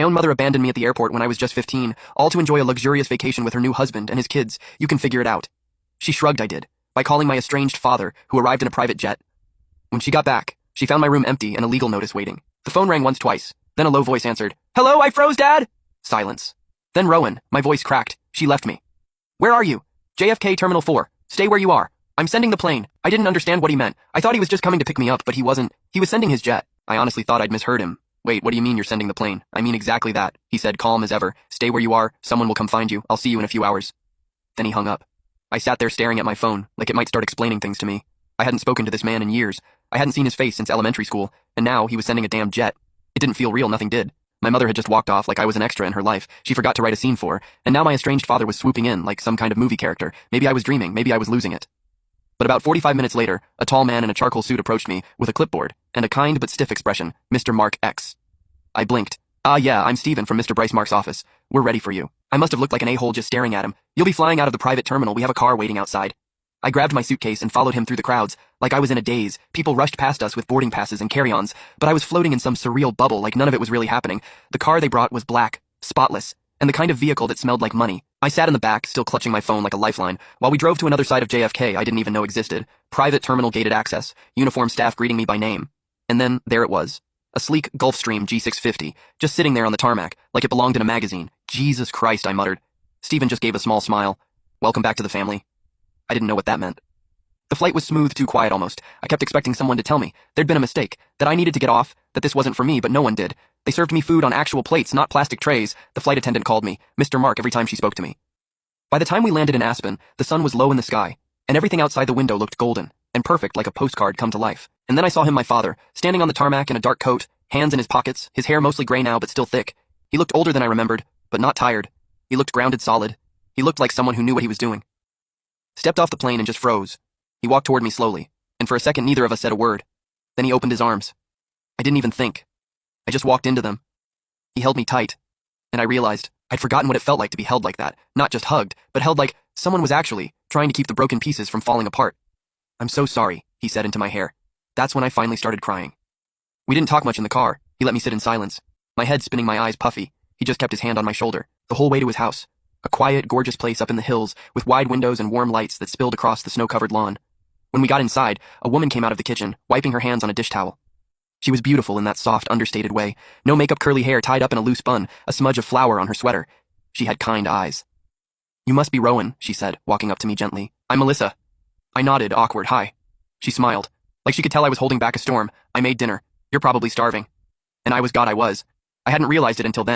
My own mother abandoned me at the airport when I was just 15, all to enjoy a luxurious vacation with her new husband and his kids. You can figure it out. She shrugged, I did, by calling my estranged father, who arrived in a private jet. When she got back, she found my room empty and a legal notice waiting. The phone rang once, twice. Then a low voice answered. Hello, I froze, Dad! Silence. Then Rowan, my voice cracked. She left me. Where are you? JFK Terminal 4. Stay where you are. I'm sending the plane. I didn't understand what he meant. I thought he was just coming to pick me up, but he wasn't. He was sending his jet. I honestly thought I'd misheard him. Wait, what do you mean you're sending the plane? I mean exactly that, he said, calm as ever. Stay where you are. Someone will come find you. I'll see you in a few hours. Then he hung up. I sat there staring at my phone, like it might start explaining things to me. I hadn't spoken to this man in years. I hadn't seen his face since elementary school, and now he was sending a damn jet. It didn't feel real, nothing did. My mother had just walked off like I was an extra in her life she forgot to write a scene for, and now my estranged father was swooping in like some kind of movie character. Maybe I was dreaming, maybe I was losing it. But about 45 minutes later, a tall man in a charcoal suit approached me with a clipboard and a kind but stiff expression, Mr. Mark X. I blinked. Yeah, I'm Steven from Mr. Bryce Mark's office. We're ready for you. I must have looked like an a-hole just staring at him. You'll be flying out of the private terminal. We have a car waiting outside. I grabbed my suitcase and followed him through the crowds. Like I was in a daze. People rushed past us with boarding passes and carry-ons, but I was floating in some surreal bubble like none of it was really happening. The car they brought was black, spotless, and the kind of vehicle that smelled like money. I sat in the back, still clutching my phone like a lifeline, while we drove to another side of JFK I didn't even know existed. Private terminal gated access, uniformed staff greeting me by name. And then, there it was. A sleek Gulfstream G650, just sitting there on the tarmac, like it belonged in a magazine. Jesus Christ, I muttered. Steven just gave a small smile. Welcome back to the family. I didn't know what that meant. The flight was smooth, too quiet almost. I kept expecting someone to tell me there'd been a mistake, that I needed to get off, that this wasn't for me, but no one did. They served me food on actual plates, not plastic trays. The flight attendant called me Mr. Mark every time she spoke to me. By the time we landed in Aspen, the sun was low in the sky, and everything outside the window looked golden and perfect like a postcard come to life. And then I saw him, my father, standing on the tarmac in a dark coat, hands in his pockets, his hair mostly gray now but still thick. He looked older than I remembered, but not tired. He looked grounded, solid. He looked like someone who knew what he was doing. Stepped off the plane and just froze. He walked toward me slowly, and for a second neither of us said a word. Then he opened his arms. I didn't even think. I just walked into them. He held me tight, and I realized I'd forgotten what it felt like to be held like that, not just hugged, but held like someone was actually trying to keep the broken pieces from falling apart. I'm so sorry, he said into my hair. That's when I finally started crying. We didn't talk much in the car. He let me sit in silence. My head spinning, my eyes puffy. He just kept his hand on my shoulder, the whole way to his house. A quiet, gorgeous place up in the hills, with wide windows and warm lights that spilled across the snow-covered lawn. When we got inside, a woman came out of the kitchen, wiping her hands on a dish towel. She was beautiful in that soft, understated way. No makeup, curly hair tied up in a loose bun, a smudge of flour on her sweater. She had kind eyes. You must be Rowan, she said, walking up to me gently. I'm Melissa. I nodded, awkward, hi. She smiled. Like she could tell I was holding back a storm. I made dinner. You're probably starving. And I was God, I was. I hadn't realized it until then.